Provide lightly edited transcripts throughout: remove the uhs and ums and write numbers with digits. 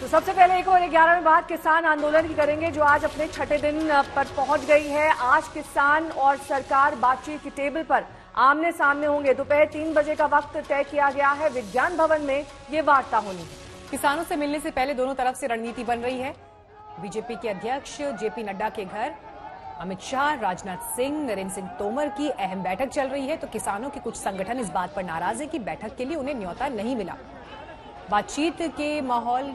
तो सबसे पहले एक और 11 में बात किसान आंदोलन की करेंगे, जो आज अपने छठे दिन पर पहुंच गई है। आज किसान और सरकार बातचीत की टेबल पर आमने सामने होंगे। दोपहर 3 बजे का वक्त तय किया गया है। विज्ञान भवन में ये वार्ता होनी है। किसानों से मिलने से पहले दोनों तरफ से रणनीति बन रही है। बीजेपी के अध्यक्ष जेपी नड्डा के घर अमित शाह, राजनाथ सिंह, नरेंद्र सिंह तोमर की अहम बैठक चल रही है। तो किसानों के कुछ संगठन इस बात पर नाराज है कि बैठक के लिए उन्हें न्योता नहीं मिला। बातचीत के माहौल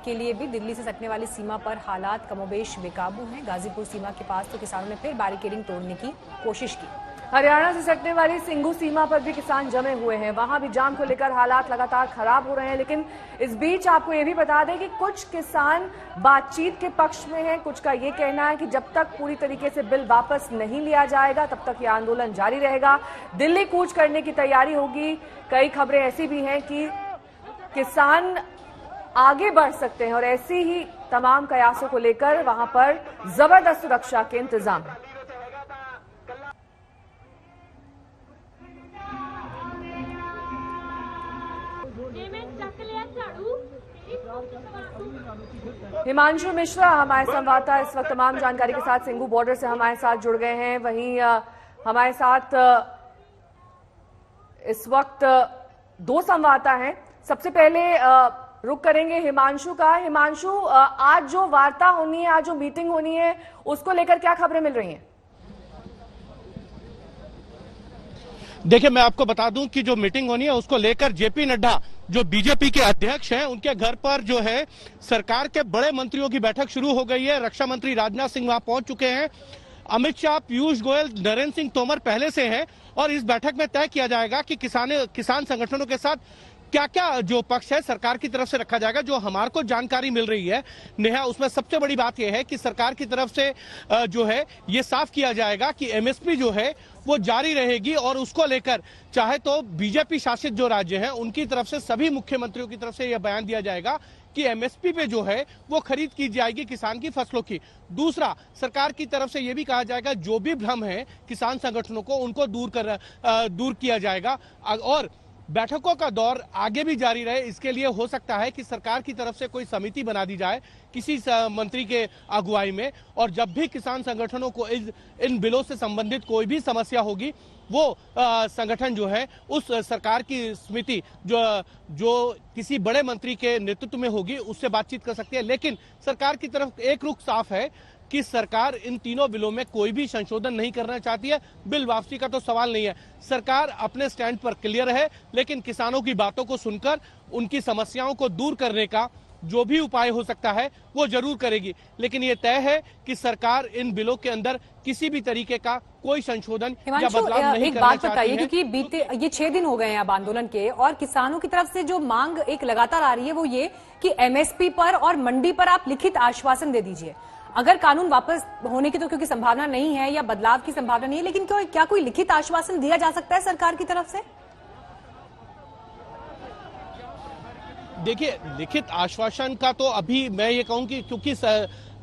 के लिए भी दिल्ली से सटने वाली सीमा पर हालात कमोबेश बेकाबू हैं। गाजीपुर सीमा के पास तो किसानों ने फिर बैरिकेडिंग तोड़ने की कोशिश की। हरियाणा से सटने वाली सिंघू सीमा पर भी किसान जमे हुए हैं। वहां भी जाम को लेकर हालात लगातार खराब हो रहे हैं। लेकिन इस बीच आपको ये भी बता दें कि कुछ किसान बातचीत के पक्ष में हैं। कुछ का ये कहना है कि जब तक पूरी तरीके से बिल वापस नहीं लिया जाएगा तब तक ये आंदोलन जारी रहेगा। दिल्ली कूच करने की तैयारी होगी। कई खबरें ऐसी भी हैं कि किसान आगे बढ़ सकते हैं और ऐसी ही तमाम कयासों को लेकर वहां पर जबरदस्त सुरक्षा के इंतजाम है। हिमांशु मिश्रा हमारे संवाददाता इस वक्त तमाम जानकारी के साथ सिंघू बॉर्डर से हमारे साथ जुड़ गए हैं। वहीं हमारे साथ इस वक्त 2 संवाददाता हैं। सबसे पहले रुक करेंगे हिमांशु का। हिमांशु, आज जो वार्ता होनी है, आज जो मीटिंग होनी है, उसको लेकर क्या खबरें मिल रही हैं? देखिए, मैं आपको बता दूं कि जो मीटिंग होनी है उसको लेकर जेपी नड्डा जो बीजेपी के अध्यक्ष हैं, उनके घर पर जो है सरकार के बड़े मंत्रियों की बैठक शुरू हो गई है। रक्षा मंत्री राजनाथ सिंह वहां पहुंच चुके हैं। अमित शाह, पीयूष गोयल, नरेंद्र सिंह तोमर पहले से हैं और इस बैठक में तय किया जाएगा कि किसान संगठनों के साथ क्या क्या जो पक्ष है सरकार की तरफ से रखा जाएगा। जो हमारे को जानकारी मिल रही है नेहा, उसमें सबसे बड़ी बात यह है कि सरकार की तरफ से जो है ये साफ किया जाएगा कि एमएसपी जो है वो जारी रहेगी और उसको लेकर चाहे तो बीजेपी शासित जो राज्य हैं उनकी तरफ से सभी मुख्यमंत्रियों की तरफ से यह बयान दिया जाएगा कि एमएसपी पे जो है वो खरीद की जाएगी किसान की फसलों की। दूसरा, सरकार की तरफ से यह भी कहा जाएगा जो भी भ्रम है किसान संगठनों को उनको दूर किया जाएगा और बैठकों का दौर आगे भी जारी रहे। इसके लिए हो सकता है कि सरकार की तरफ से कोई समिति बना दी जाए किसी मंत्री के अगुवाई में, और जब भी किसान संगठनों को इन बिलों से संबंधित कोई भी समस्या होगी वो संगठन जो है उस सरकार की समिति जो किसी बड़े मंत्री के नेतृत्व में होगी उससे बातचीत कर सकती है। लेकिन सरकार की तरफ एक रुख साफ है कि सरकार इन तीनों बिलों में कोई भी संशोधन नहीं करना चाहती है। बिल वापसी का तो सवाल नहीं है। सरकार अपने स्टैंड पर क्लियर है, लेकिन किसानों की बातों को सुनकर उनकी समस्याओं को दूर करने का जो भी उपाय हो सकता है वो जरूर करेगी। लेकिन ये तय है कि सरकार इन बिलों के अंदर किसी भी तरीके का कोई संशोधन या बदलाव नहीं करना बात बताइए, क्योंकि बीते ये 6 दिन हो गए हैं अब आंदोलन के, और किसानों की तरफ से जो मांग एक लगातार आ रही है वो ये कि एमएसपी पर और मंडी पर आप लिखित आश्वासन दे दीजिए। अगर कानून वापस होने की तो क्योंकि संभावना नहीं है या बदलाव की संभावना नहीं है, लेकिन क्या कोई लिखित आश्वासन दिया जा सकता है सरकार की तरफ से? देखिए, लिखित आश्वासन का तो अभी मैं ये कहूं कि क्योंकि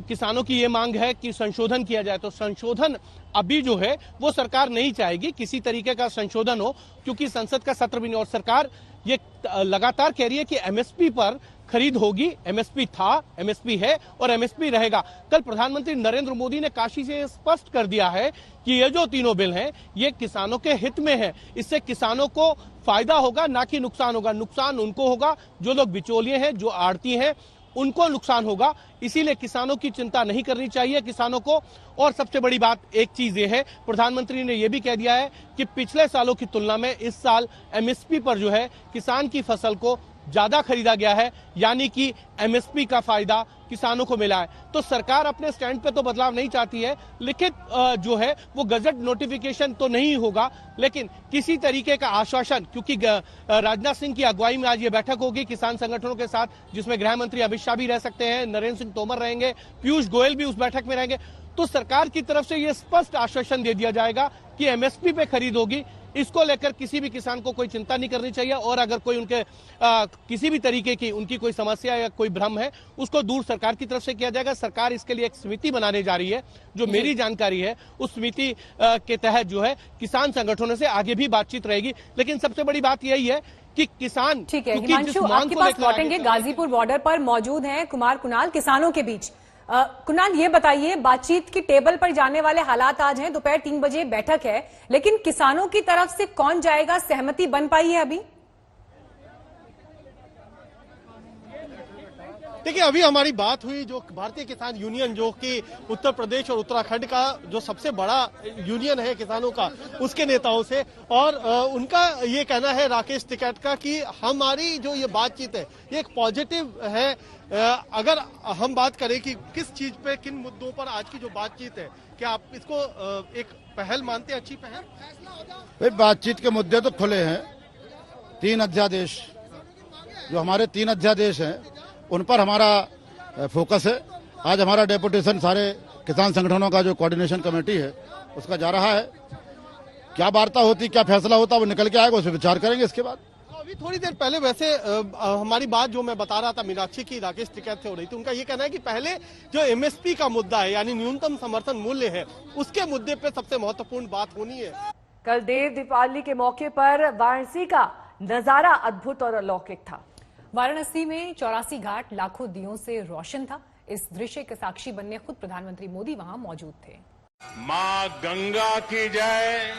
किसानों की ये मांग है कि संशोधन किया जाए, तो संशोधन अभी जो है वो सरकार नहीं चाहेगी किसी तरीके का संशोधन हो, क्योंकि संसद का सत्र भी नहीं और सरकार ये लगातार कह रही है कि एमएसपी पर खरीद होगी। एमएसपी था, एमएसपी है और एमएसपी रहेगा। कल प्रधानमंत्री नरेंद्र मोदी ने काशी से स्पष्ट कर दिया है कि ये जो तीनों बिल हैं ये किसानों के हित में है। इससे किसानों को फायदा होगा, ना कि नुकसान होगा। नुकसान उनको होगा जो लोग बिचौलिए हैं, जो आड़ती हैं, उनको नुकसान होगा। इसीलिए किसानों की चिंता नहीं करनी चाहिए किसानों को। और सबसे बड़ी बात एक चीज ये है, प्रधानमंत्री ने यह भी कह दिया है कि पिछले सालों की तुलना में इस साल एमएसपी पर जो है किसान की फसल को ज्यादा खरीदा गया है, यानी कि एमएसपी का फायदा किसानों को मिला है। तो सरकार अपने स्टैंड पे तो बदलाव नहीं चाहती है। लिखित जो है वो गजट नोटिफिकेशन तो नहीं होगा, लेकिन किसी तरीके का आश्वासन, क्योंकि राजनाथ सिंह की अगुवाई में आज ये बैठक होगी किसान संगठनों के साथ, जिसमें गृह मंत्री अमित शाह भी रह सकते हैं, नरेंद्र सिंह तोमर रहेंगे, पीयूष गोयल भी उस बैठक में रहेंगे। तो सरकार की तरफ से ये स्पष्ट आश्वासन दे दिया जाएगा कि एमएसपी पे खरीद होगी। इसको लेकर किसी भी किसान को कोई चिंता नहीं करनी चाहिए, और अगर कोई उनके किसी भी तरीके की उनकी कोई समस्या या कोई भ्रम है उसको दूर सरकार की तरफ से किया जाएगा। सरकार इसके लिए एक समिति बनाने जा रही है, जो मेरी जानकारी है उस समिति के तहत जो है किसान संगठनों से आगे भी बातचीत रहेगी। लेकिन सबसे बड़ी बात यही है कि किसान, ठीक है क्योंकि जिस हिमांशु, मांग आपके को पास लेकर आगे लौटेंगे। चल- गाजीपुर बॉर्डर पर मौजूद हैं कुमार कुणाल किसानों के बीच। कुणाल, ये बताइए, बातचीत की टेबल पर जाने वाले हालात आज हैं, दोपहर 3 बजे बैठक है, लेकिन किसानों की तरफ से कौन जाएगा, सहमति बन पाई है अभी? देखिए, अभी हमारी बात हुई जो भारतीय किसान यूनियन, जो कि उत्तर प्रदेश और उत्तराखंड का जो सबसे बड़ा यूनियन है किसानों का, उसके नेताओं से, और उनका ये कहना है, राकेश टिकैत का, कि हमारी जो ये बातचीत है ये एक पॉजिटिव है। अगर हम बात करें कि किस चीज पे, किन मुद्दों पर आज की जो बातचीत है, क्या आप इसको एक पहल मानते हैं, अच्छी पहल? भाई, बातचीत के मुद्दे तो खुले हैं। 3 अध्यादेश, जो हमारे 3 अध्यादेश हैं, उन पर हमारा फोकस है। आज हमारा डेपुटेशन सारे किसान संगठनों का जो कोऑर्डिनेशन कमेटी है उसका जा रहा है। क्या वार्ता होती, क्या फैसला होता, वो निकल के आएगा, उस पर विचार करेंगे इसके बाद। अभी थोड़ी देर पहले वैसे हमारी बात जो मैं बता रहा था मीनाक्षी की, राकेश टिकैत से हो रही थी, उनका ये कहना है कि पहले जो एमएसपी का मुद्दा है, यानी न्यूनतम समर्थन मूल्य है, उसके मुद्दे पे सबसे महत्वपूर्ण बात होनी है। कल देव दीपावली के मौके पर वाराणसी का नजारा अद्भुत और अलौकिक था। वाराणसी में 84 घाट लाखों दियों से रोशन था। इस दृश्य के साक्षी बनने खुद प्रधानमंत्री मोदी वहां मौजूद थे। मां गंगा की जय।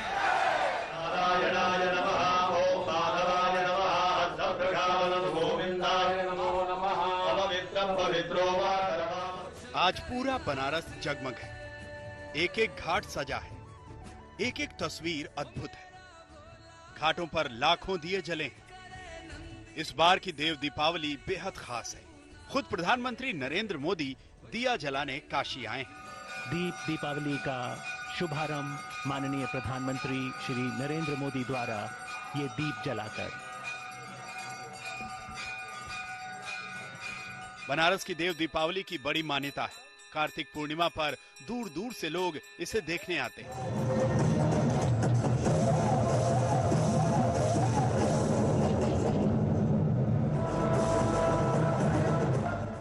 आज पूरा बनारस जगमग है, एक एक घाट सजा है, एक एक तस्वीर अद्भुत है। घाटों पर लाखों दिए जले हैं। इस बार की देव दीपावली बेहद खास है। खुद प्रधानमंत्री नरेंद्र मोदी दिया जलाने काशी आए हैं। दीप दीपावली का शुभारंभ माननीय प्रधानमंत्री श्री नरेंद्र मोदी द्वारा ये दीप जलाकर। बनारस की देव दीपावली की बड़ी मान्यता है। कार्तिक पूर्णिमा पर दूर दूर से लोग इसे देखने आते हैं।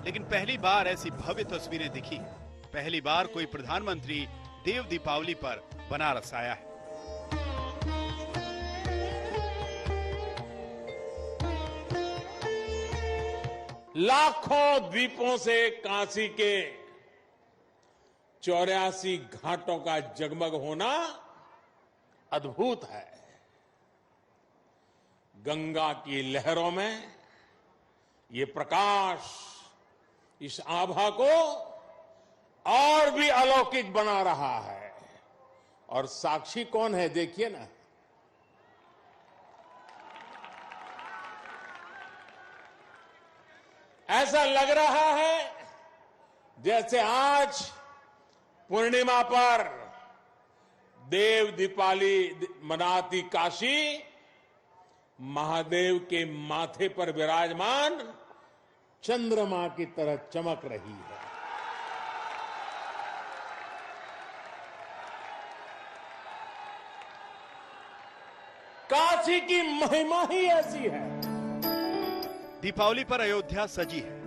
लेकिन पहली बार ऐसी भव्य तस्वीरें दिखी। पहली बार कोई प्रधानमंत्री देव दीपावली पर बनारस आया है। लाखों दीपों से काशी के 84 घाटों का जगमग होना अद्भुत है। गंगा की लहरों में ये प्रकाश इस आभा को और भी अलौकिक बना रहा है। और साक्षी कौन है, देखिए ना। ऐसा लग रहा है जैसे आज पूर्णिमा पर देव दीपावली मनाती काशी महादेव के माथे पर विराजमान चंद्रमा की तरह चमक रही है। काशी की महिमा ही ऐसी है। दीपावली पर अयोध्या सजी है,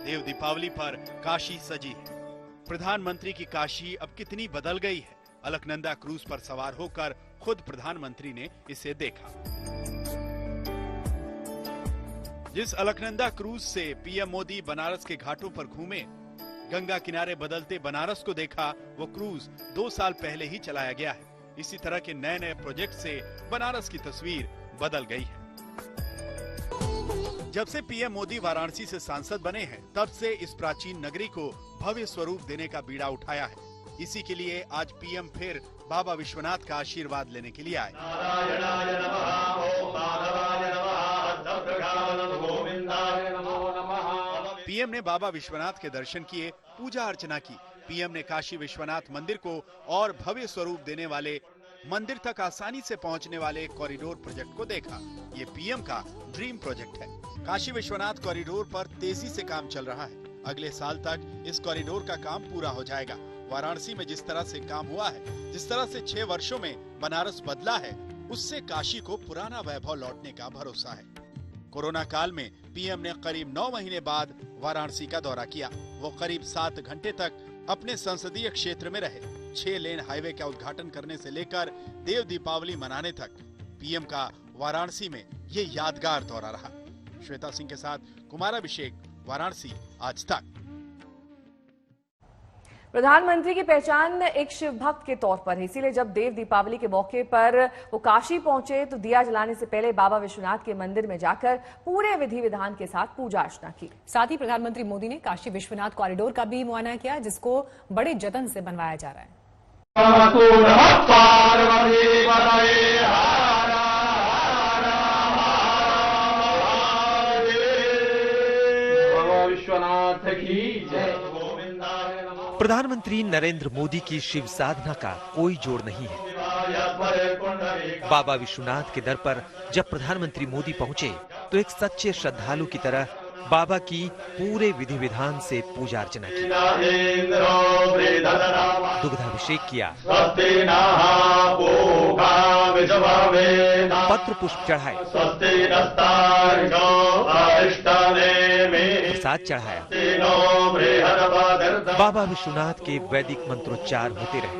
देव दीपावली पर काशी सजी है। प्रधानमंत्री की काशी अब कितनी बदल गई है। अलकनंदा क्रूज पर सवार होकर खुद प्रधानमंत्री ने इसे देखा। जिस अलकनंदा क्रूज से पीएम मोदी बनारस के घाटों पर घूमे, गंगा किनारे बदलते बनारस को देखा, वो क्रूज 2 साल पहले ही चलाया गया है। इसी तरह के नए नए प्रोजेक्ट से बनारस की तस्वीर बदल गई है। जब से पीएम मोदी वाराणसी से सांसद बने हैं, तब से इस प्राचीन नगरी को भव्य स्वरूप देने का बीड़ा उठाया है। इसी के लिए आज पीएम फिर बाबा विश्वनाथ का आशीर्वाद लेने के लिए आए। पीएम ने बाबा विश्वनाथ के दर्शन किए, पूजा अर्चना की। पीएम ने काशी विश्वनाथ मंदिर को और भव्य स्वरूप देने वाले, मंदिर तक आसानी से पहुंचने वाले कॉरिडोर प्रोजेक्ट को देखा। ये पीएम का ड्रीम प्रोजेक्ट है। काशी विश्वनाथ कॉरिडोर पर तेजी से काम चल रहा है। अगले साल तक इस कॉरिडोर का काम पूरा हो जाएगा। वाराणसी में जिस तरह से काम हुआ है, जिस तरह से 6 वर्षों में बनारस बदला है, उससे काशी को पुराना वैभव लौटने का भरोसा है। कोरोना काल में पीएम ने करीब 9 महीने बाद वाराणसी का दौरा किया। वो करीब 7 घंटे तक अपने संसदीय क्षेत्र में रहे। 6 लेन हाईवे का उद्घाटन करने से लेकर देव दीपावली मनाने तक पीएम का वाराणसी में ये यादगार दौरा रहा। श्वेता सिंह के साथ कुमार अभिषेक, वाराणसी, आज तक। प्रधानमंत्री की पहचान एक शिव भक्त के तौर पर है, इसीलिए जब देव दीपावली के मौके पर वो काशी पहुंचे तो दिया जलाने से पहले बाबा विश्वनाथ के मंदिर में जाकर पूरे विधि विधान के साथ पूजा अर्चना की। साथ ही प्रधानमंत्री मोदी ने काशी विश्वनाथ कॉरिडोर का भी मुआयना किया, जिसको बड़े जतन से बनवाया जा रहा है। विश्वनाथ की जय। प्रधानमंत्री नरेंद्र मोदी की शिव साधना का कोई जोड़ नहीं है। बाबा विश्वनाथ के दर पर जब प्रधानमंत्री मोदी पहुंचे तो एक सच्चे श्रद्धालु की तरह बाबा की पूरे विधि विधान से पूजा अर्चना की, दुग्धाभिषेक किया, पत्र पुष्प चढ़ाए, प्रसाद चढ़ाया। बाबा विश्वनाथ के वैदिक मंत्रोच्चार होते रहे।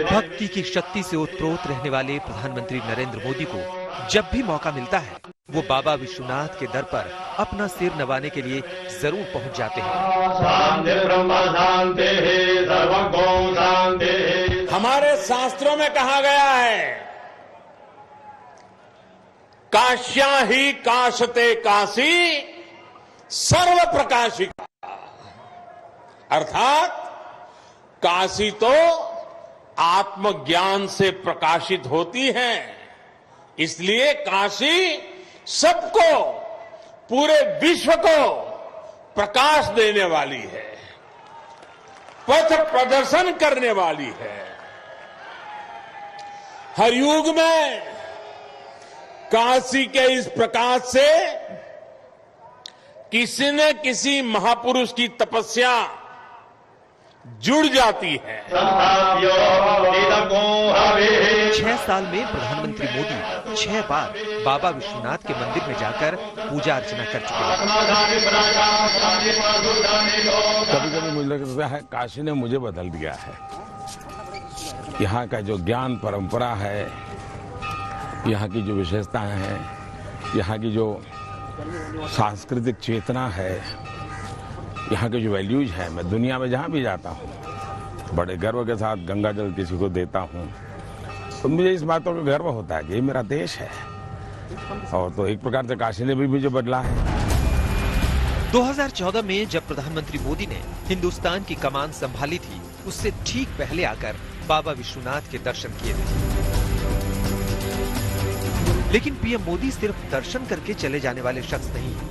भक्ति की शक्ति से ओतप्रोत रहने वाले प्रधानमंत्री नरेंद्र मोदी को जब भी मौका मिलता है वो बाबा विश्वनाथ के दर पर अपना सिर नवाने के लिए जरूर पहुंच जाते हैं। हमारे शास्त्रों में कहा गया है, काश्या ही काशते काशी सर्व प्रकाशिका, अर्थात काशी तो आत्मज्ञान से प्रकाशित होती है, इसलिए काशी सबको, पूरे विश्व को प्रकाश देने वाली है, पथ प्रदर्शन करने वाली है। हर युग में काशी के इस प्रकाश से किसी न किसी महापुरुष की तपस्या जुड़ जाती है। 6 साल में प्रधानमंत्री मोदी 6 बार बाबा विश्वनाथ के मंदिर में जाकर पूजा अर्चना कर चुके हैं। कभी कभी मुझे लगता है काशी ने मुझे बदल दिया है। यहाँ का जो ज्ञान परंपरा है, यहाँ की जो विशेषताएं हैं, यहाँ की जो सांस्कृतिक चेतना है, यहाँ के जो वैल्यूज है, मैं दुनिया में जहाँ भी जाता हूँ बड़े गर्व के साथ गंगा जल किसी को देता हूँ तो मुझे इस बातों का गर्व होता है कि ये मेरा देश है। और तो एक प्रकार से काशी ने भी मुझे बदला है। 2014 में जब प्रधानमंत्री मोदी ने हिंदुस्तान की कमान संभाली थी, उससे ठीक पहले आकर बाबा विश्वनाथ के दर्शन किए थे। लेकिन पीएम मोदी सिर्फ दर्शन करके चले जाने वाले शख्स नहीं है।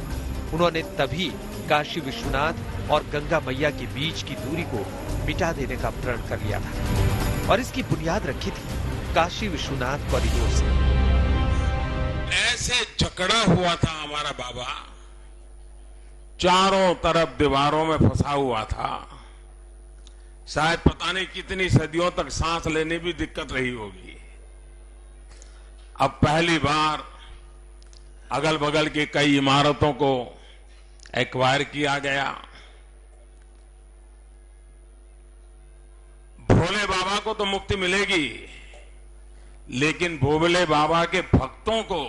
उन्होंने तभी काशी विश्वनाथ और गंगा मैया के बीच की दूरी को मिटा देने का प्रण कर लिया था और इसकी बुनियाद रखी थी काशी विश्वनाथ कॉरिडोर से। ऐसे जकड़ा हुआ था हमारा बाबा, चारों तरफ दीवारों में फंसा हुआ था, शायद पता नहीं कितनी सदियों तक सांस लेने भी दिक्कत रही होगी। अब पहली बार अगल बगल की कई इमारतों को एक्वायर किया गया। भोले बाबा को तो मुक्ति मिलेगी, लेकिन भोले बाबा के भक्तों को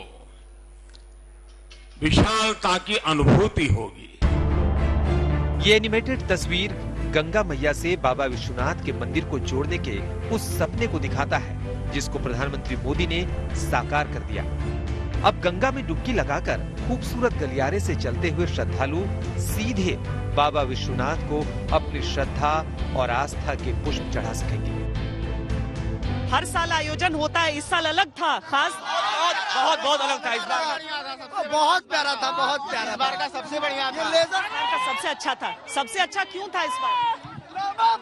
विशालता की अनुभूति होगी। ये एनिमेटेड तस्वीर गंगा मैया से बाबा विश्वनाथ के मंदिर को जोड़ने के उस सपने को दिखाता है जिसको प्रधानमंत्री मोदी ने साकार कर दिया। अब गंगा में डुबकी लगाकर खूबसूरत गलियारे से चलते हुए श्रद्धालु सीधे बाबा विश्वनाथ को अपनी श्रद्धा और आस्था के पुष्प चढ़ा सकेंगे। हर साल आयोजन होता है, इस साल अलग था, खास बहुत अलग था इस बार। बहुत प्यारा था, बहुत प्यारा। इस बार का सबसे बढ़िया था, लेजर का सबसे अच्छा था। सबसे अच्छा क्यों था इस बार?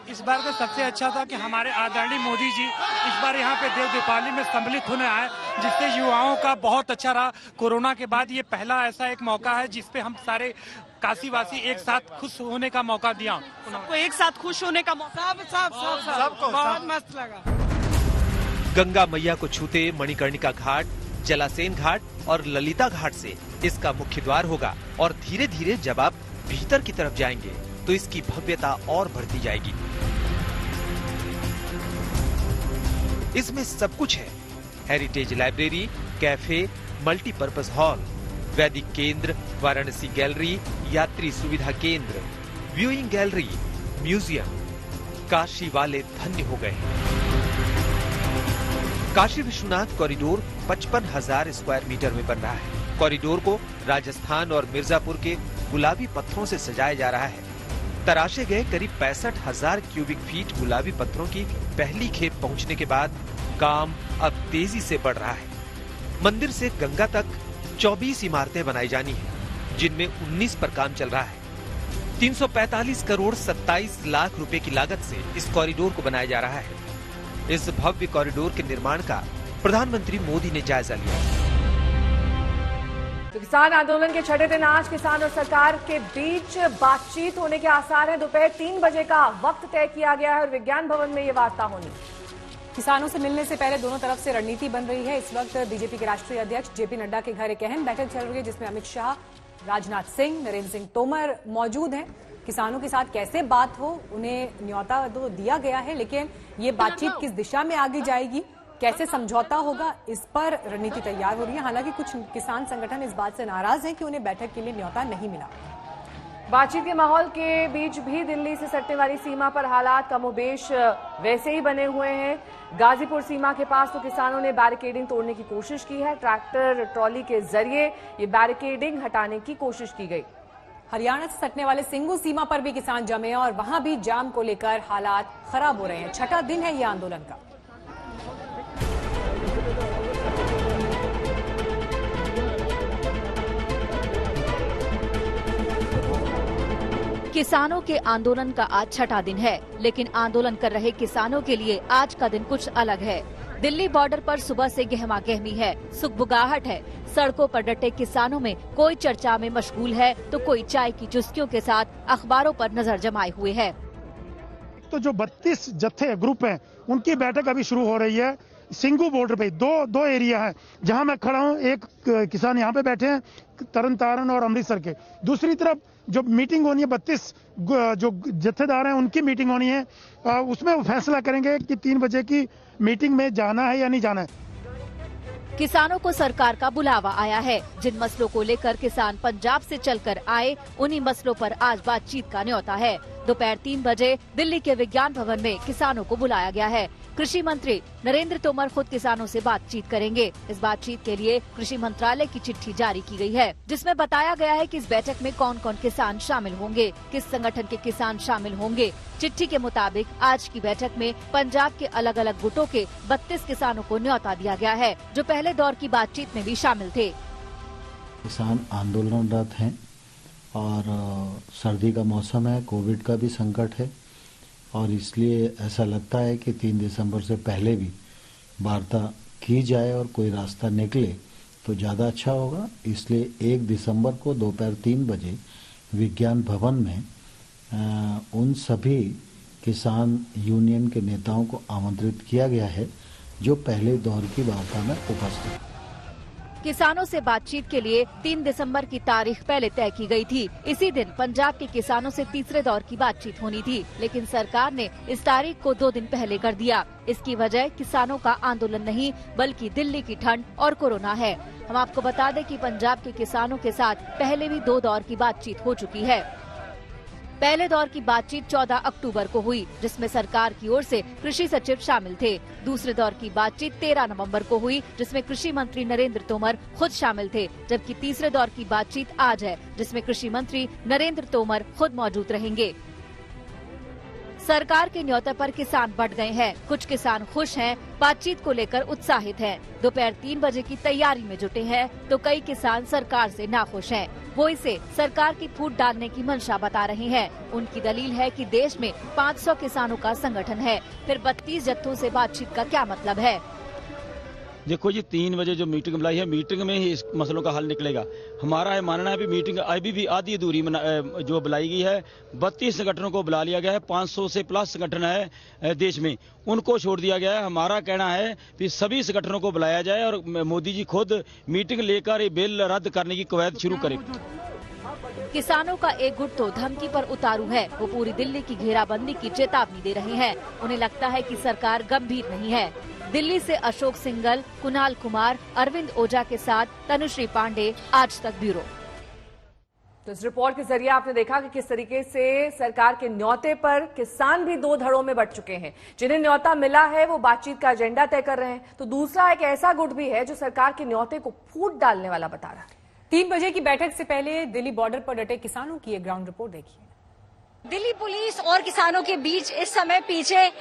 इस बार का सबसे अच्छा था कि हमारे आदरणीय मोदी जी इस बार यहाँ पे देव दीपावली में सम्मिलित होने आए, जिससे युवाओं का बहुत अच्छा रहा। कोरोना के बाद ये पहला ऐसा एक मौका है जिसपे हम सारे काशीवासी एक साथ खुश होने का मौका दिया। सबको एक साथ खुश होने का मौका, सबको बहुत मस्त लगा। गंगा मैया को छूते मणिकर्णिका घाट, जलासेन घाट और ललिता घाट से इसका मुख्य द्वार होगा और धीरे धीरे जब आप भीतर की तरफ जाएंगे तो इसकी भव्यता और बढ़ती जाएगी। इसमें सब कुछ है। Heritage library, cafe, multipurpose hall, वैदिक केंद्र, वाराणसी गैलरी, यात्री सुविधा केंद्र, व्यूइंग गैलरी, म्यूजियम। काशी वाले धन्य हो गए। Kashi Vishwanath corridor 55,000 square metre में बन रहा है। कॉरिडोर को राजस्थान और मिर्जापुर के गुलाबी पत्थरों से सजाया जा रहा है। तराशे गए करीब 65,000 क्यूबिक फीट गुलाबी पत्थरों की पहली खेप पहुंचने के बाद काम अब तेजी से बढ़ रहा है। मंदिर से गंगा तक 24 इमारतें बनाई जानी हैं, जिनमें 19 पर काम चल रहा है। 345 करोड़ 27 लाख रुपए की लागत से इस कॉरिडोर को बनाया जा रहा है। इस भव्य कॉरिडोर के निर्माण का प्रधानमंत्री मोदी ने जायजा लिया। तो किसान आंदोलन के छठे दिन आज किसान और सरकार के बीच बातचीत होने के आसार हैं। दोपहर 3 बजे का वक्त तय किया गया है और विज्ञान भवन में ये वार्ता होनी। किसानों से मिलने से पहले दोनों तरफ से रणनीति बन रही है। इस वक्त बीजेपी के राष्ट्रीय अध्यक्ष जेपी नड्डा के घर एक अहम बैठक चल रही है, जिसमें अमित शाह, राजनाथ सिंह, नरेंद्र सिंह तोमर मौजूद हैं। किसानों के साथ कैसे बात हो, उन्हें न्योता तो दिया गया है, लेकिन ये बातचीत किस दिशा में आगे जाएगी, कैसे समझौता होगा, इस पर रणनीति तैयार हो रही है। हालांकि कुछ किसान संगठन इस बात से नाराज हैं कि उन्हें बैठक के लिए न्योता नहीं मिला। बातचीत के माहौल के बीच भी दिल्ली से सटने वाली सीमा पर हालात कमोबेश वैसे ही बने हुए हैं। गाजीपुर सीमा के पास तो किसानों ने बैरिकेडिंग तोड़ने की कोशिश की है। ट्रैक्टर ट्रॉली के जरिए ये बैरिकेडिंग हटाने की कोशिश की गई। हरियाणा से सटने वाले सिंगू सीमा पर भी किसान जमे और वहां भी जाम को लेकर हालात खराब हो रहे हैं। छठा दिन है ये आंदोलन का। किसानों के आंदोलन का आज छठा दिन है, लेकिन आंदोलन कर रहे किसानों के लिए आज का दिन कुछ अलग है। दिल्ली बॉर्डर पर सुबह से गहमा गहमी है, सुगबुगाहट है। सड़कों पर डटे किसानों में कोई चर्चा में मशगूल है तो कोई चाय की चुस्कियों के साथ अखबारों पर नजर जमाए हुए है। तो जो 32 जत्थे ग्रुप हैं, उनकी बैठक अभी शुरू हो रही है। सिंगू बॉर्डर पे दो एरिया है जहां मैं खड़ा हूं। एक किसान यहाँ पे बैठे हैं, तरन तारण और अमृतसर के। दूसरी तरफ जो मीटिंग होनी है, 32 जो जत्थेदार हैं उनकी मीटिंग होनी है। उसमें वो फैसला करेंगे कि 3 बजे की मीटिंग में जाना है या नहीं जाना है। किसानों को सरकार का बुलावा आया है। जिन मसलों को लेकर किसान पंजाब से चलकर आए, उन्हीं मसलों पर आज बातचीत का न्योता है। दोपहर 3 बजे दिल्ली के विज्ञान भवन में किसानों को बुलाया गया है। कृषि मंत्री नरेंद्र तोमर खुद किसानों से बातचीत करेंगे। इस बातचीत के लिए कृषि मंत्रालय की चिट्ठी जारी की गई है, जिसमें बताया गया है कि इस बैठक में कौन कौन किसान शामिल होंगे, किस संगठन के किसान शामिल होंगे। चिट्ठी के मुताबिक आज की बैठक में पंजाब के अलग अलग गुटों के 32 किसानों को न्योता दिया गया है, जो पहले दौर की बातचीत में भी शामिल थे। किसान आंदोलनरत हैं और सर्दी का मौसम है, कोविड का भी संकट है और इसलिए ऐसा लगता है कि 3 दिसंबर से पहले भी वार्ता की जाए और कोई रास्ता निकले तो ज़्यादा अच्छा होगा। इसलिए 1 दिसंबर को दोपहर 3 बजे विज्ञान भवन में उन सभी किसान यूनियन के नेताओं को आमंत्रित किया गया है जो पहले दौर की वार्ता में उपस्थित। किसानों से बातचीत के लिए 3 दिसंबर की तारीख पहले तय की गई थी। इसी दिन पंजाब के किसानों से तीसरे दौर की बातचीत होनी थी, लेकिन सरकार ने इस तारीख को 2 दिन पहले कर दिया। इसकी वजह किसानों का आंदोलन नहीं, बल्कि दिल्ली की ठंड और कोरोना है। हम आपको बता दें कि पंजाब के किसानों के साथ पहले भी 2 दौर की बातचीत हो चुकी है। पहले दौर की बातचीत 14 अक्टूबर को हुई, जिसमें सरकार की ओर से कृषि सचिव शामिल थे। दूसरे दौर की बातचीत 13 नवंबर को हुई, जिसमें कृषि मंत्री नरेंद्र तोमर खुद शामिल थे, जबकि तीसरे दौर की बातचीत आज है, जिसमें कृषि मंत्री नरेंद्र तोमर खुद मौजूद रहेंगे। सरकार के न्योते पर किसान बढ़ गए हैं। कुछ किसान खुश हैं, बातचीत को लेकर उत्साहित हैं। दोपहर 3 बजे की तैयारी में जुटे हैं, तो कई किसान सरकार से नाखुश हैं। वो इसे सरकार की फूट डालने की मंशा बता रहे हैं। उनकी दलील है कि देश में 500 किसानों का संगठन है, फिर 32 जत्थों से बातचीत का क्या मतलब है। देखो जी, 3 बजे जो मीटिंग बुलाई है, मीटिंग में ही इस मसलों का हल निकलेगा। हमारा है मानना है भी मीटिंग अभी भी आधी अधूरी जो बुलाई गई है। 32 संगठनों को बुला लिया गया है, 500 से प्लस संगठन है देश में, उनको छोड़ दिया गया है। हमारा कहना है कि सभी संगठनों को बुलाया जाए और मोदी जी खुद मीटिंग लेकर ये बिल रद्द करने की कवायद शुरू करें। किसानों का एक गुट तो धमकी पर उतारू है। वो पूरी दिल्ली की घेराबंदी की चेतावनी दे रहे हैं। उन्हें लगता है कि सरकार गंभीर नहीं है। दिल्ली से अशोक सिंघल, कुणाल कुमार, अरविंद ओझा के साथ तनुश्री पांडे, आज तक ब्यूरो। तो इस रिपोर्ट के जरिए आपने देखा कि किस तरीके से सरकार के न्योते पर किसान भी दो धड़ों में बंट चुके हैं। जिन्हें न्योता मिला है वो बातचीत का एजेंडा तय कर रहे हैं, तो दूसरा एक ऐसा गुट भी है जो सरकार के न्योते को फूट डालने वाला बता रहा है। 3 बजे की बैठक से पहले दिल्ली बॉर्डर पर डटे किसानों की एक ग्राउंड रिपोर्ट देखिए। दिल्ली पुलिस और किसानों के बीच इस समय पीछे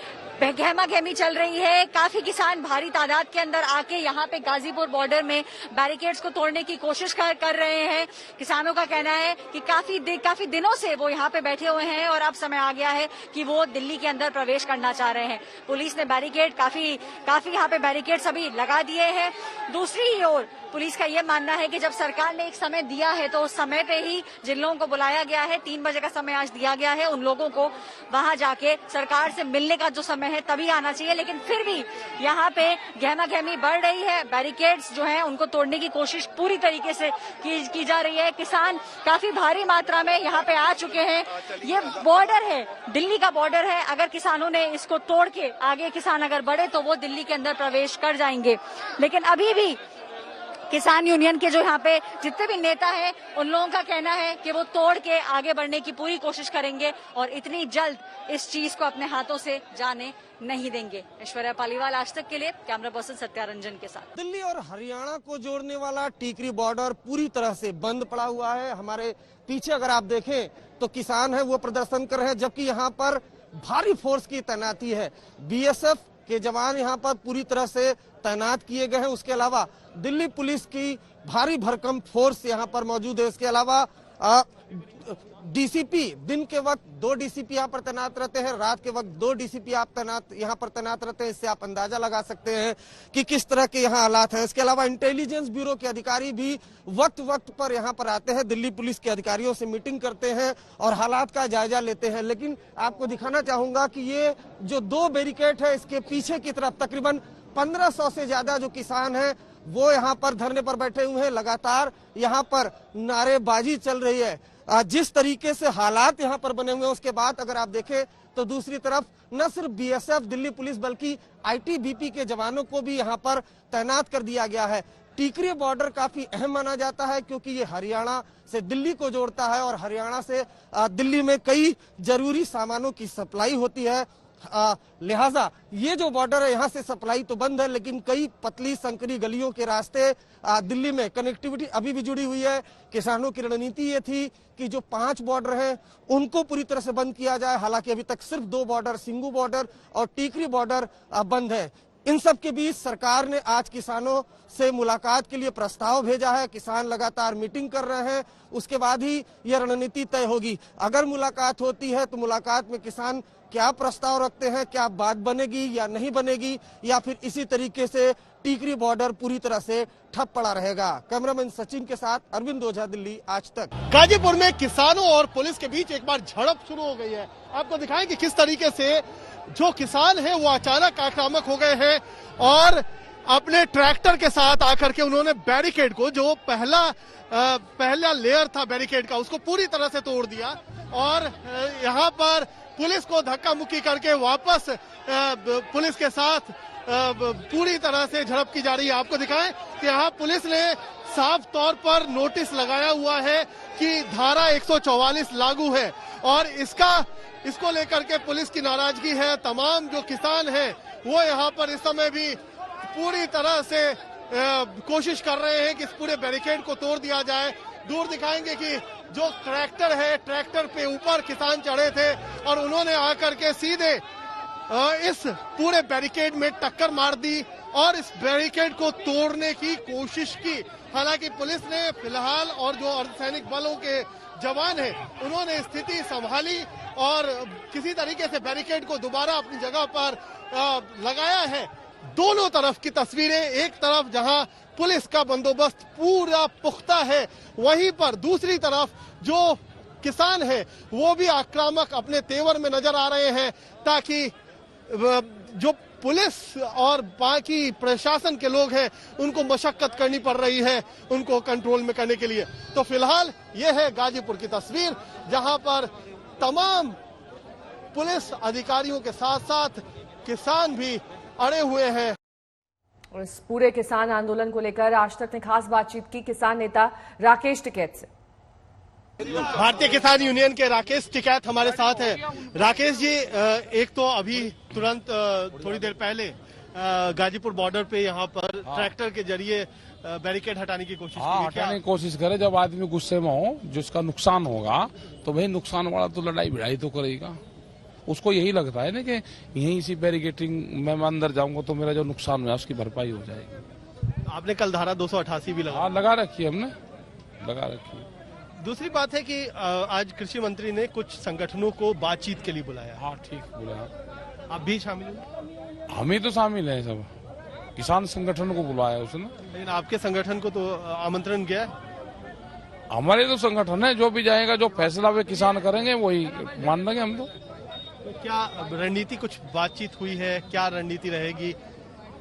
गहमा गहमी चल रही है। काफी किसान भारी तादाद के अंदर आके यहाँ पे गाजीपुर बॉर्डर में बैरिकेड्स को तोड़ने की कोशिश कर रहे हैं। किसानों का कहना है कि काफी दिनों से वो यहाँ पे बैठे हुए हैं और अब समय आ गया है कि वो दिल्ली के अंदर प्रवेश करना चाह रहे हैं। पुलिस ने बैरिकेड काफी यहाँ पे बैरिकेड सभी लगा दिए हैं। दूसरी ओर पुलिस का ये मानना है कि जब सरकार ने एक समय दिया है तो उस समय पे ही जिन लोगों को बुलाया गया है, 3 बजे का समय आज दिया गया है, उन लोगों को वहां जाके सरकार से मिलने का जो समय है तभी आना चाहिए। लेकिन फिर भी यहाँ पे गहमा गहमी बढ़ रही है। बैरिकेड्स जो हैं उनको तोड़ने की कोशिश पूरी तरीके से की जा रही है। किसान काफी भारी मात्रा में यहाँ पे आ चुके हैं। ये बॉर्डर है, दिल्ली का बॉर्डर है। अगर किसानों ने इसको तोड़ के आगे किसान अगर बढ़े तो वो दिल्ली के अंदर प्रवेश कर जाएंगे। लेकिन अभी भी किसान यूनियन के जो यहाँ पे जितने भी नेता हैं उन लोगों का कहना है कि वो तोड़ के आगे बढ़ने की पूरी कोशिश करेंगे और इतनी जल्द इस चीज को अपने हाथों से जाने नहीं देंगे। ऐश्वर्या पालीवाल, आज तक के लिए, कैमरा पर्सन सत्यारंजन के साथ। दिल्ली और हरियाणा को जोड़ने वाला टीकरी बॉर्डर पूरी तरह से बंद पड़ा हुआ है। हमारे पीछे अगर आप देखें तो किसान है वो प्रदर्शन कर रहे हैं, जबकि यहाँ पर भारी फोर्स की तैनाती है। बीएसएफ के जवान यहाँ पर पूरी तरह से तैनात किए गए हैं। उसके अलावा दिल्ली पुलिस की भारी भरकम फोर्स यहाँ पर मौजूद है। इसके अलावा डीसीपी, दिन के वक्त 2 डीसीपी यहाँ पर तैनात रहते हैं, रात के वक्त 2 डीसीपी आप यहाँ पर तैनात रहते हैं। इससे आप अंदाजा लगा सकते हैं कि किस तरह के यहाँ हालात हैं। इसके अलावा इंटेलिजेंस ब्यूरो के अधिकारी भी वक्त पर यहाँ पर आते हैं, दिल्ली पुलिस के अधिकारियों से मीटिंग करते हैं और हालात का जायजा लेते हैं। लेकिन आपको दिखाना चाहूंगा कि ये जो 2 बैरिकेड है, इसके पीछे की तरफ तकरीबन 1500 से ज्यादा जो किसान हैं वो यहाँ पर धरने पर बैठे हुए हैं। लगातार यहाँ पर नारेबाजी चल रही है। जिस तरीके से हालात यहाँ पर बने हुए हैं, उसके बाद अगर आप देखें तो दूसरी तरफ न सिर्फ बीएसएफ, दिल्ली पुलिस, बल्कि आईटीबीपी के जवानों को भी यहाँ पर तैनात कर दिया गया है। टीकरी बॉर्डर काफी अहम माना जाता है क्योंकि ये हरियाणा से दिल्ली को जोड़ता है और हरियाणा से दिल्ली में कई जरूरी सामानों की सप्लाई होती है। लिहाजा ये जो बॉर्डर है यहाँ से सप्लाई तो बंद है, लेकिन कई पतली संकरी गलियों के रास्ते दिल्ली में कनेक्टिविटी अभी भी जुड़ी हुई है। किसानों की रणनीति ये थी कि जो 5 बॉर्डर हैं उनको पूरी तरह से बंद किया जाए। हालांकि अभी तक सिर्फ 2 बॉर्डर, सिंगू बॉर्डर और टीकरी बॉर्डर बंद है। इन सब के बीच सरकार ने आज किसानों से मुलाकात के लिए प्रस्ताव भेजा है। किसान लगातार मीटिंग कर रहे हैं, उसके बाद ही यह रणनीति तय होगी। अगर मुलाकात होती है तो मुलाकात में किसान क्या प्रस्ताव रखते हैं, क्या बात बनेगी या नहीं बनेगी, या फिर इसी तरीके से टीकरी बॉर्डर पूरी तरह से ठप पड़ा रहेगा। कैमरामैन सचिन के साथ अरविंद ओझा, दिल्ली आज तक। गाजीपुर में किसानों और पुलिस के बीच एक बार झड़प शुरू हो गई है। आपको दिखाएं कि किस तरीके से जो किसान है वो अचानक आक्रामक हो गए हैं और अपने ट्रैक्टर के साथ आकर के उन्होंने बैरिकेड को, जो पहला लेयर था बैरिकेड का, उसको पूरी तरह से तोड़ दिया और यहाँ पर पुलिस को धक्का मुक्की करके वापस पुलिस के साथ पूरी तरह से झड़प की जा रही है। आपको दिखाएं कि यहाँ पुलिस ने साफ तौर पर नोटिस लगाया हुआ है कि धारा 144 लागू है और इसको लेकर के पुलिस की नाराजगी है। तमाम जो किसान हैं वो यहाँ पर इस समय भी पूरी तरह से कोशिश कर रहे हैं कि इस पूरे बैरिकेड को तोड़ दिया जाए। दूर दिखाएंगे कि जो ट्रैक्टर है, ट्रैक्टर पे ऊपर किसान चढ़े थे और उन्होंने आकर के सीधे इस पूरे बैरिकेड में टक्कर मार दी और इस बैरिकेड को तोड़ने की कोशिश की। हालांकि पुलिस ने फिलहाल, और जो अर्धसैनिक बलों के जवान हैं उन्होंने स्थिति संभाली और किसी तरीके से बैरिकेड को दोबारा अपनी जगह पर लगाया है। दोनों तरफ की तस्वीरें, एक तरफ जहां पुलिस का बंदोबस्त पूरा पुख्ता है, वहीं पर दूसरी तरफ जो किसान है वो भी आक्रामक अपने तेवर में नजर आ रहे हैं ताकि जो पुलिस और बाकी प्रशासन के लोग हैं उनको मशक्कत करनी पड़ रही है उनको कंट्रोल में करने के लिए। तो फिलहाल ये है गाजीपुर की तस्वीर, जहां पर तमाम पुलिस अधिकारियों के साथ साथ किसान भी अड़े हुए हैं। और इस पूरे किसान आंदोलन को लेकर आज तक ने खास बातचीत की किसान नेता राकेश टिकैत से। भारतीय किसान यूनियन के राकेश टिकैत हमारे साथ हैं। राकेश जी, एक तो अभी तुरंत थोड़ी देर पहले गाजीपुर बॉर्डर पे यहाँ पर ट्रैक्टर के जरिए बैरिकेड हटाने की कोशिश की। हटाने की कोशिश करे। जब आदमी गुस्से में हो, जिसका नुकसान होगा तो भाई नुकसान वाला तो लड़ाई भिड़ाई तो करेगा। उसको यही लगता है ना कि यहीं इसी बैरिकेटिंग में मैं अंदर जाऊंगा तो मेरा जो नुकसान हुआ उसकी भरपाई हो जाएगी। आपने कल धारा 288 भी लगा रखी है, हमने लगा रखी है। दूसरी बात है कि आज कृषि मंत्री ने कुछ संगठनों को बातचीत के लिए बुलाया। हाँ, ठीक बुलाया। आप भी शामिल हैं? हम ही तो शामिल हैं, सब किसान संगठन को बुलाया उसने। लेकिन आपके संगठन को तो आमंत्रण गया? हमारे तो संगठन है, जो भी जाएगा, जो फैसला वे किसान करेंगे वही मान लेंगे हम तो। क्या रणनीति, कुछ बातचीत हुई है? क्या रणनीति रहेगी,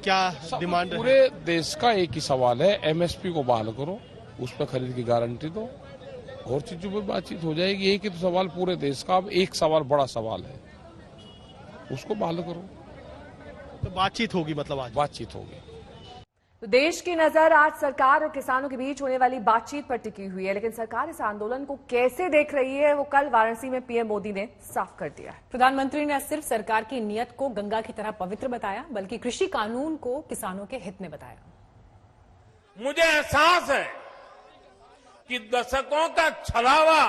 क्या डिमांड? पूरे देश का एक ही सवाल है, एमएसपी को बहाल करो, उस पर खरीद की गारंटी दो, और चीजों पर बातचीत हो जाएगी। एक ही तो सवाल पूरे देश का, अब एक सवाल बड़ा सवाल है, उसको बहाल करो तो बातचीत होगी। मतलब आज बातचीत होगी। तो देश की नजर आज सरकार और किसानों के बीच होने वाली बातचीत पर टिकी हुई है, लेकिन सरकार इस आंदोलन को कैसे देख रही है वो कल वाराणसी में पीएम मोदी ने साफ कर दिया है। प्रधानमंत्री ने सिर्फ सरकार की नीयत को गंगा की तरह पवित्र बताया, बल्कि कृषि कानून को किसानों के हित में बताया। मुझे एहसास है कि दशकों का छलावा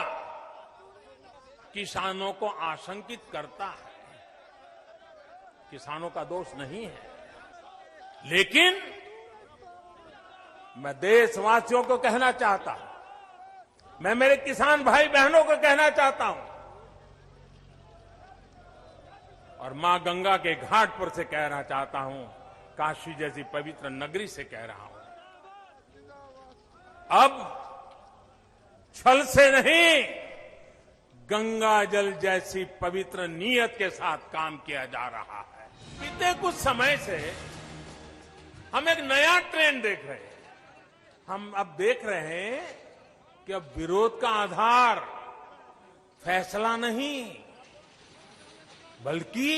किसानों को आशंकित करता है। किसानों का दोष नहीं है, लेकिन मैं देशवासियों को कहना चाहता हूं, मैं मेरे किसान भाई बहनों को कहना चाहता हूं, और मां गंगा के घाट पर से कहना चाहता हूं, काशी जैसी पवित्र नगरी से कह रहा हूं, अब छल से नहीं, गंगा जल जैसी पवित्र नीयत के साथ काम किया जा रहा है। बीते कुछ समय से हम एक नया ट्रेंड देख रहे हैं। हम अब देख रहे हैं कि अब विरोध का आधार फैसला नहीं, बल्कि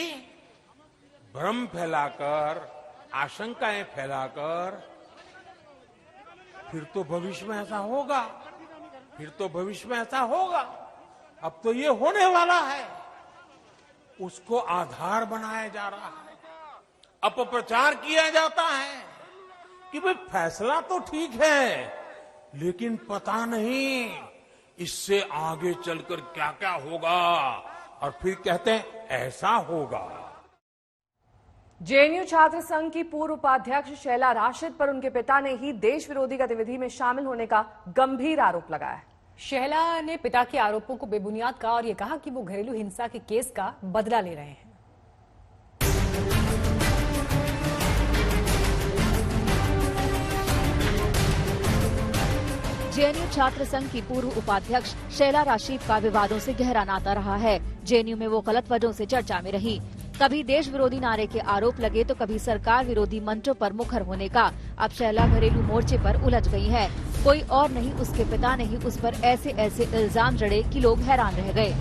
भ्रम फैलाकर, आशंकाएं फैलाकर, फिर तो भविष्य में ऐसा होगा, फिर तो भविष्य में ऐसा होगा, अब तो ये होने वाला है, उसको आधार बनाया जा रहा है। अपप्रचार किया जाता है कि भाई फैसला तो ठीक है, लेकिन पता नहीं इससे आगे चलकर क्या क्या होगा, और फिर कहते हैं ऐसा होगा। जेएनयू छात्र संघ की पूर्व उपाध्यक्ष शैला राशिद पर उनके पिता ने ही देश विरोधी गतिविधि में शामिल होने का गंभीर आरोप लगाया है। शैला ने पिता के आरोपों को बेबुनियाद कहा और ये कहा कि वो घरेलू हिंसा के केस का बदला ले रहे हैं। जेएनयू छात्र संघ की पूर्व उपाध्यक्ष शैला राशिद का विवादों से गहरा नाता रहा है। जेएनयू में वो गलत वजहों से चर्चा में रही। कभी देश विरोधी नारे के आरोप लगे तो कभी सरकार विरोधी मंचों पर मुखर होने का। अब शैला घरेलू मोर्चे पर उलझ गई है। कोई और नहीं, उसके पिता ने ही उस पर ऐसे ऐसे इल्जाम जड़े कि लोग हैरान रह गए।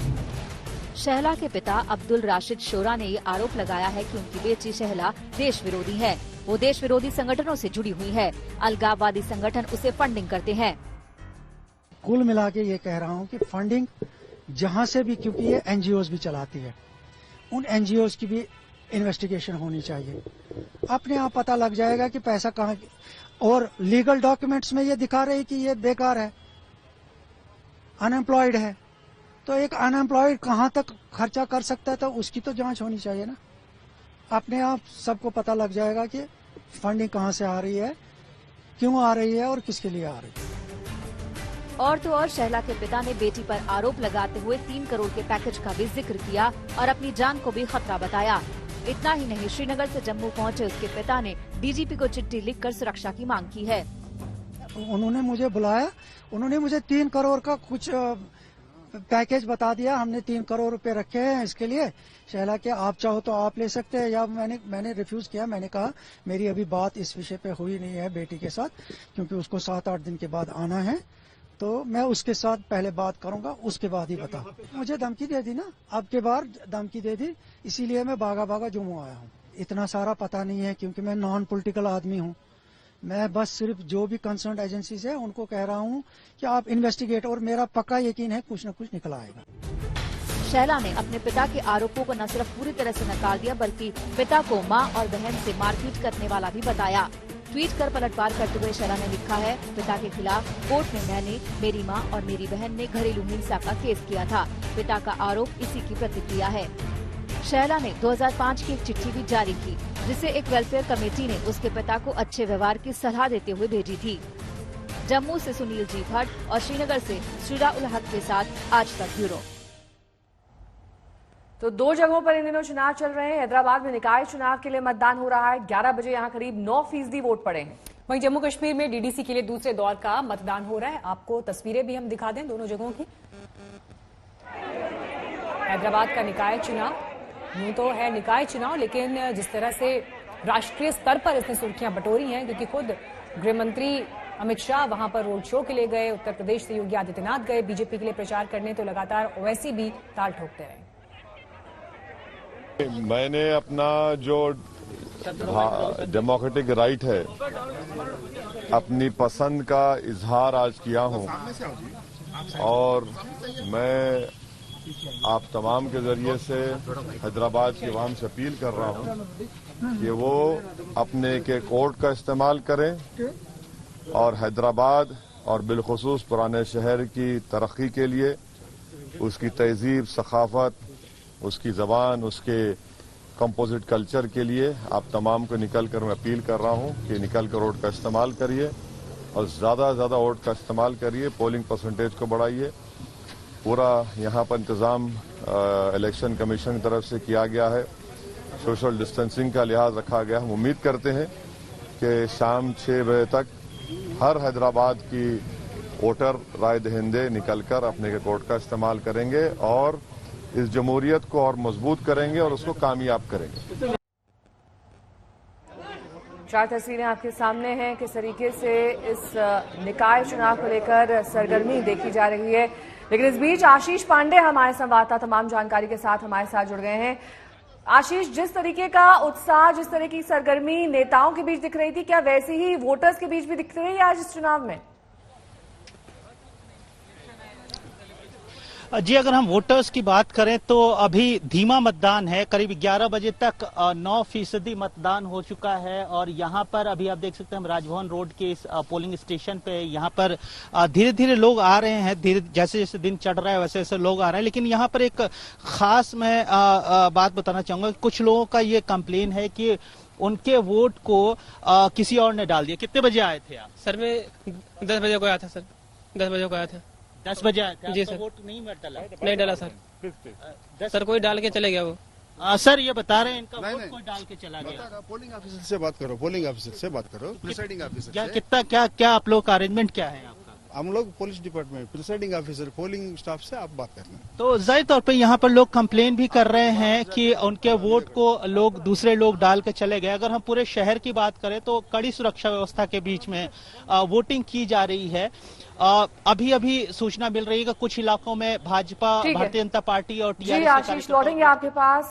शैला के पिता अब्दुल राशिद शोरा ने ये आरोप लगाया है कि उनकी बेटी शैला देश विरोधी है। वो देश विरोधी संगठनों से जुड़ी हुई है। अलगाववादी संगठन उसे फंडिंग करते हैं। कुल मिला के ये कह रहा हूँ कि फंडिंग जहाँ से भी, क्योंकि ये एनजीओज भी चलाती है, उन एनजीओज की भी इन्वेस्टिगेशन होनी चाहिए। अपने आप पता लग जाएगा कि पैसा कहाँ, और लीगल डॉक्यूमेंट्स में ये दिखा रहे कि ये बेकार है, अनएम्प्लॉयड है, तो एक अनएम्प्लॉयड कहाँ तक खर्चा कर सकता है, तो उसकी तो जांच होनी चाहिए ना। अपने आप सबको पता लग जाएगा कि फंडिंग कहाँ से आ रही है, क्यों आ रही है और किसके लिए आ रही है। और तो और शैला के पिता ने बेटी पर आरोप लगाते हुए 3 करोड़ के पैकेज का भी जिक्र किया और अपनी जान को भी खतरा बताया। इतना ही नहीं, श्रीनगर से जम्मू पहुंचे उसके पिता ने डीजीपी को चिट्ठी लिखकर सुरक्षा की मांग की है। उन्होंने मुझे बुलाया, उन्होंने मुझे 3 करोड़ का कुछ पैकेज बता दिया, हमने 3 करोड़ रुपए रखे हैं इसके लिए। शहला के आप चाहो तो आप ले सकते हैं, या मैंने रिफ्यूज किया। मैंने कहा मेरी अभी बात इस विषय पे हुई नहीं है बेटी के साथ, क्योंकि उसको 7-8 दिन के बाद आना है, तो मैं उसके साथ पहले बात करूंगा, उसके बाद ही बता। मुझे धमकी दे दी ना, अब के बार धमकी दे दी, इसीलिए मैं भागा जम्मू आया हूँ। इतना सारा पता नहीं है, क्योंकि मैं नॉन पॉलिटिकल आदमी हूँ। मैं बस सिर्फ जो भी कंसर्न एजेंसीज है उनको कह रहा हूँ कि आप इन्वेस्टिगेट, और मेरा पक्का यकीन है कुछ न कुछ निकल आएगा। शैला ने अपने पिता के आरोपों को न सिर्फ पूरी तरह से नकार दिया, बल्कि पिता को मां और बहन से मारपीट करने वाला भी बताया। ट्वीट कर पलटवार करते हुए शैला ने लिखा है, पिता के खिलाफ कोर्ट में मैंने, मेरी मां और मेरी बहन ने घरेलू हिंसा का केस किया था। पिता का आरोप इसी की प्रतिक्रिया है। शैला ने 2005 की एक चिट्ठी भी जारी की, जिसे एक वेलफेयर कमेटी ने उसके पिता को अच्छे व्यवहार की सलाह देते हुए भेजी थी। जम्मू से सुनील जी भट्ट और श्रीनगर से श्रीरा उल हक के साथ आज तक ब्यूरो। तो 2 जगहों पर इन दिनों चुनाव चल रहे हैं। हैदराबाद में निकाय चुनाव के लिए मतदान हो रहा है। 11 बजे यहाँ करीब 9% वोट पड़े हैं। वहीं जम्मू कश्मीर में डीडीसी के लिए दूसरे दौर का मतदान हो रहा है। आपको तस्वीरें भी हम दिखा दें दोनों जगहों की। हैदराबाद का निकाय चुनाव, यूं तो है निकाय चुनाव, लेकिन जिस तरह से राष्ट्रीय स्तर पर इसने सुर्खियां बटोरी हैं, क्योंकि खुद गृह मंत्री अमित शाह वहां पर रोड शो के लिए गए, उत्तर प्रदेश से योगी आदित्यनाथ गए बीजेपी के लिए प्रचार करने, तो लगातार ओवैसी भी ताल ठोकते रहे। मैंने अपना जो डेमोक्रेटिक राइट है, अपनी पसंद का इजहार आज किया हूं, और मैं आप तमाम के जरिए से हैदराबाद के अवाम से अपील कर रहा हूं कि वो अपने के कोर्ट का इस्तेमाल करें और हैदराबाद और बिलखुसूस पुराने शहर की तरक्की के लिए, उसकी तहजीब, सखाफत, उसकी जबान, उसके कंपोजिट कल्चर के लिए आप तमाम को निकल कर मैं अपील कर रहा हूं कि निकल कर वोट का इस्तेमाल करिए और ज़्यादा से ज़्यादा वोट का इस्तेमाल करिए। पोलिंग परसेंटेज को बढ़ाइए। पूरा यहाँ पर इंतज़ाम इलेक्शन कमीशन की तरफ से किया गया है। सोशल डिस्टेंसिंग का लिहाज रखा गया। हम उम्मीद करते हैं कि शाम 6 बजे तक हर हैदराबाद की वोटर राय दहिंदे निकलकर अपने के कोर्ट का इस्तेमाल करेंगे और इस जमहूरियत को और मजबूत करेंगे और उसको कामयाब करेंगे। 4 तस्वीरें आपके सामने हैं, किस तरीके से इस निकाय चुनाव को लेकर सरगर्मी देखी जा रही है। लेकिन इस बीच आशीष पांडे हमारे संवाददाता तमाम जानकारी के साथ हमारे साथ जुड़ गए हैं। आशीष, जिस तरीके का उत्साह, जिस तरह की सरगर्मी नेताओं के बीच दिख रही थी, क्या वैसी ही वोटर्स के बीच भी दिख रही है आज इस चुनाव में? जी, अगर हम वोटर्स की बात करें तो अभी धीमा मतदान है। करीब 11 बजे तक 9% मतदान हो चुका है और यहाँ पर अभी आप देख सकते हैं हम राजभवन रोड के इस पोलिंग स्टेशन पे, यहाँ पर धीरे धीरे लोग आ रहे हैं। धीरे जैसे जैसे दिन चढ़ रहा है वैसे वैसे लोग आ रहे हैं। लेकिन यहाँ पर एक खास मैं बात बताना चाहूंगा, कुछ लोगों का ये कंप्लेन है कि उनके वोट को किसी और ने डाल दिया। कितने बजे आए थे आप? सर मैं 10 बजे को आया था सर, 10 बजे को आया था। 10 बजे आए थे जी सर। वोट नहीं डाला? नहीं डाला सर। सर कोई डाल के चले गया वो। सर ये बता रहे हैं इनका वोट कोई डाल के चला गया। पोलिंग ऑफिसर से बात करो, पोलिंग ऑफिसर से बात करो, प्रिसाइडिंग ऑफिसर। क्या कितना क्या आप लोग का अरेंजमेंट क्या है आपका? हम लोग police department, presiding officer, polling staff से आप बात करना। तो जाहिर तौर पे यहाँ पर लोग कंप्लेन भी कर रहे हैं कि उनके वोट को दूसरे लोग डाल के चले गए। अगर हम पूरे शहर की बात करें तो कड़ी सुरक्षा व्यवस्था के बीच में वोटिंग की जा रही है। अभी सूचना मिल रही है कि कुछ इलाकों में भाजपा, भारतीय जनता पार्टी और टीआरएस आशीष लौटेंगे आपके पास।